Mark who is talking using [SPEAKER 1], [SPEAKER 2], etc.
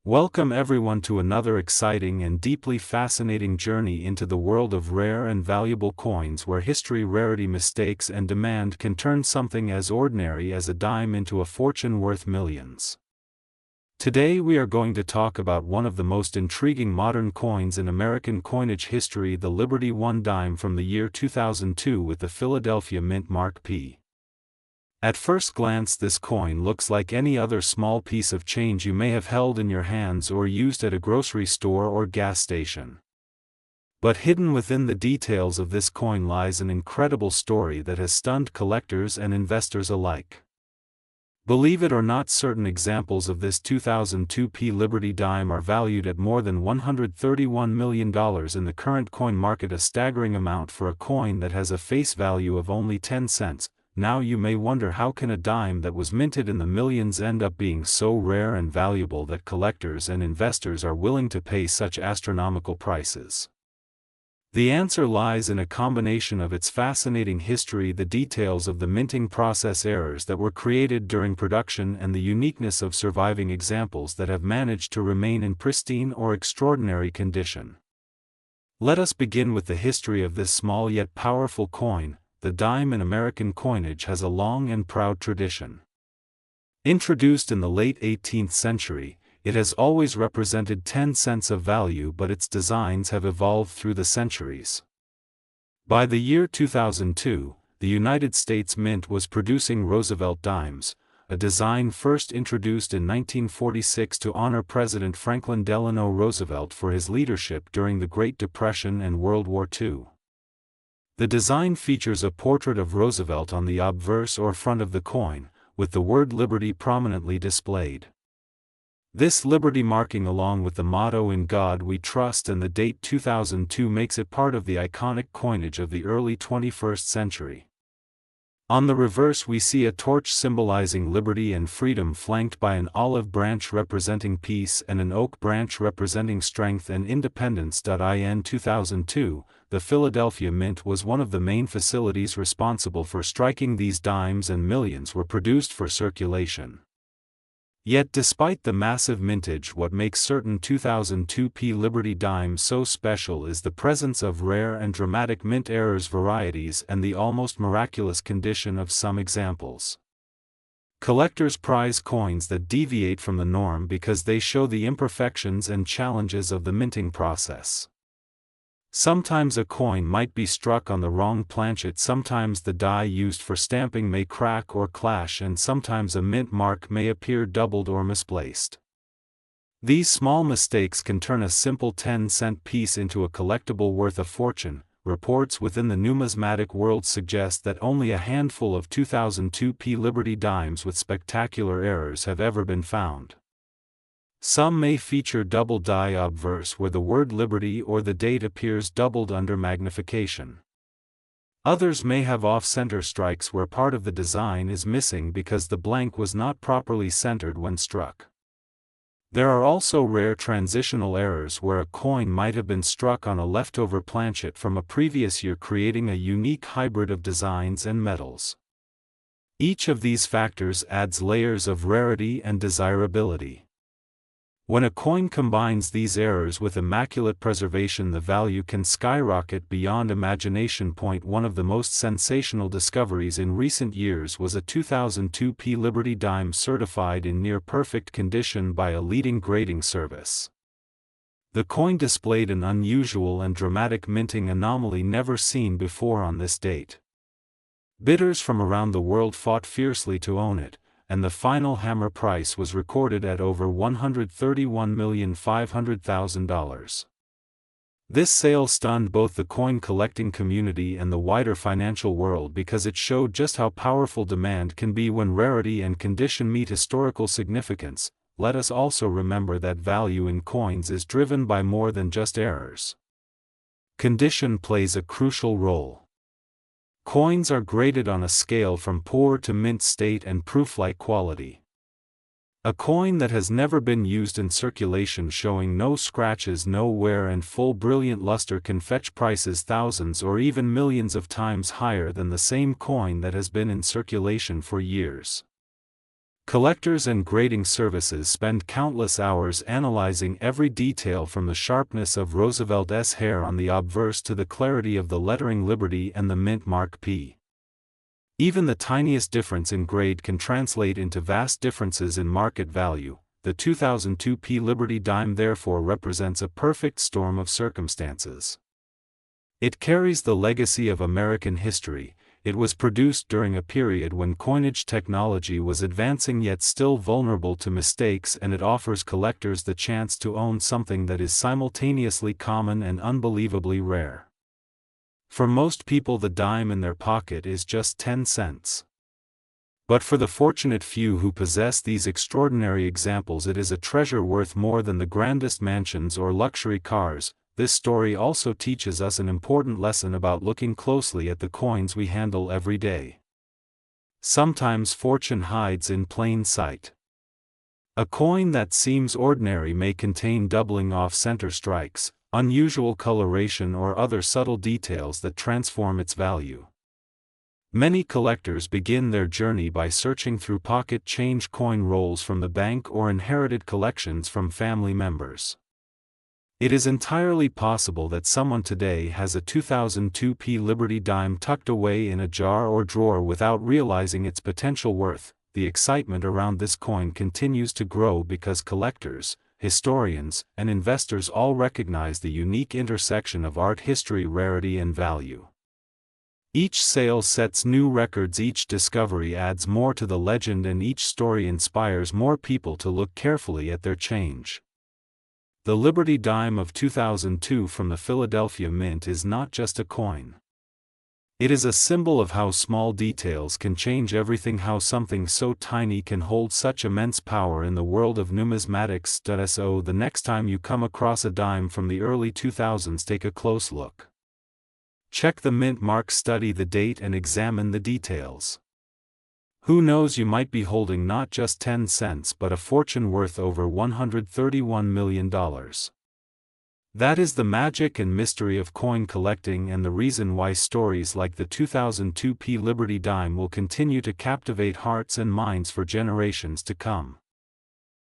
[SPEAKER 1] Welcome everyone to another exciting and deeply fascinating journey into the world of rare and valuable coins where history, rarity, mistakes and demand can turn something as ordinary as a dime into a fortune worth millions. Today we are going to talk about one of the most intriguing modern coins in American coinage history, the Liberty I dime from the year 2002 with the Philadelphia Mint mark P. At first glance, this coin looks like any other small piece of change you may have held in your hands or used at a grocery store or gas station. But hidden within the details of this coin lies an incredible story that has stunned collectors and investors alike. Believe it or not, certain examples of this 2002 P Liberty dime are valued at more than $131 million in the current coin market, a staggering amount for a coin that has a face value of only 10 cents. Now you may wonder, how can a dime that was minted in the millions end up being so rare and valuable that collectors and investors are willing to pay such astronomical prices? The answer lies in a combination of its fascinating history, the details of the minting process, errors that were created during production, and the uniqueness of surviving examples that have managed to remain in pristine or extraordinary condition. Let us begin with the history of this small yet powerful coin. The dime in American coinage has a long and proud tradition. Introduced in the late 18th century, it has always represented 10 cents of value, but its designs have evolved through the centuries. By the year 2002, the United States Mint was producing Roosevelt dimes, a design first introduced in 1946 to honor President Franklin Delano Roosevelt for his leadership during the Great Depression and World War II. The design features a portrait of Roosevelt on the obverse or front of the coin, with the word Liberty prominently displayed. This Liberty marking, along with the motto "In God We Trust" and the date 2002, makes it part of the iconic coinage of the early 21st century. On the reverse we see a torch symbolizing liberty and freedom, flanked by an olive branch representing peace and an oak branch representing strength and independence. In 2002, the Philadelphia Mint was one of the main facilities responsible for striking these dimes, and millions were produced for circulation. Yet despite the massive mintage, what makes certain 2002 P Liberty dimes so special is the presence of rare and dramatic mint errors, varieties, and the almost miraculous condition of some examples. Collectors prize coins that deviate from the norm because they show the imperfections and challenges of the minting process. Sometimes a coin might be struck on the wrong planchet, sometimes the die used for stamping may crack or clash, and sometimes a mint mark may appear doubled or misplaced. These small mistakes can turn a simple 10-cent piece into a collectible worth a fortune. Reports within the numismatic world suggest that only a handful of 2002 P Liberty dimes with spectacular errors have ever been found. Some may feature double die obverse, where the word Liberty or the date appears doubled under magnification. Others may have off-center strikes where part of the design is missing because the blank was not properly centered when struck. There are also rare transitional errors where a coin might have been struck on a leftover planchet from a previous year, creating a unique hybrid of designs and metals. Each of these factors adds layers of rarity and desirability. When a coin combines these errors with immaculate preservation, the value can skyrocket beyond imagination. One of the most sensational discoveries in recent years was a 2002 P Liberty dime certified in near-perfect condition by a leading grading service. The coin displayed an unusual and dramatic minting anomaly never seen before on this date. Bidders from around the world fought fiercely to own it, and the final hammer price was recorded at over $131,500,000. This sale stunned both the coin collecting community and the wider financial world because it showed just how powerful demand can be when rarity and condition meet historical significance. Let us also remember that value in coins is driven by more than just errors. Condition plays a crucial role. Coins are graded on a scale from poor to mint state and proof-like quality. A coin that has never been used in circulation, showing no scratches, no wear, and full brilliant luster can fetch prices thousands or even millions of times higher than the same coin that has been in circulation for years. Collectors and grading services spend countless hours analyzing every detail, from the sharpness of Roosevelt's hair on the obverse to the clarity of the lettering Liberty and the mint mark P. Even the tiniest difference in grade can translate into vast differences in market value. The 2002 P Liberty dime therefore represents a perfect storm of circumstances. It carries the legacy of American history. It was produced during a period when coinage technology was advancing yet still vulnerable to mistakes, and it offers collectors the chance to own something that is simultaneously common and unbelievably rare. For most people, the dime in their pocket is just 10 cents. But for the fortunate few who possess these extraordinary examples, it is a treasure worth more than the grandest mansions or luxury cars. This story also teaches us an important lesson about looking closely at the coins we handle every day. Sometimes fortune hides in plain sight. A coin that seems ordinary may contain doubling off center strikes, unusual coloration, or other subtle details that transform its value. Many collectors begin their journey by searching through pocket change coin rolls from the bank or inherited collections from family members. It is entirely possible that someone today has a 2002 P Liberty dime tucked away in a jar or drawer without realizing its potential worth. The excitement around this coin continues to grow because collectors, historians, and investors all recognize the unique intersection of art history, rarity, and value. Each sale sets new records, each discovery adds more to the legend, and each story inspires more people to look carefully at their change. The Liberty dime of 2002 from the Philadelphia Mint is not just a coin. It is a symbol of how small details can change everything, how something so tiny can hold such immense power in the world of numismatics. So the next time you come across a dime from the early 2000s, take a close look. Check the mint mark, study the date, and examine the details. Who knows, you might be holding not just 10 cents but a fortune worth over $131 million. That is the magic and mystery of coin collecting, and the reason why stories like the 2002 P Liberty dime will continue to captivate hearts and minds for generations to come.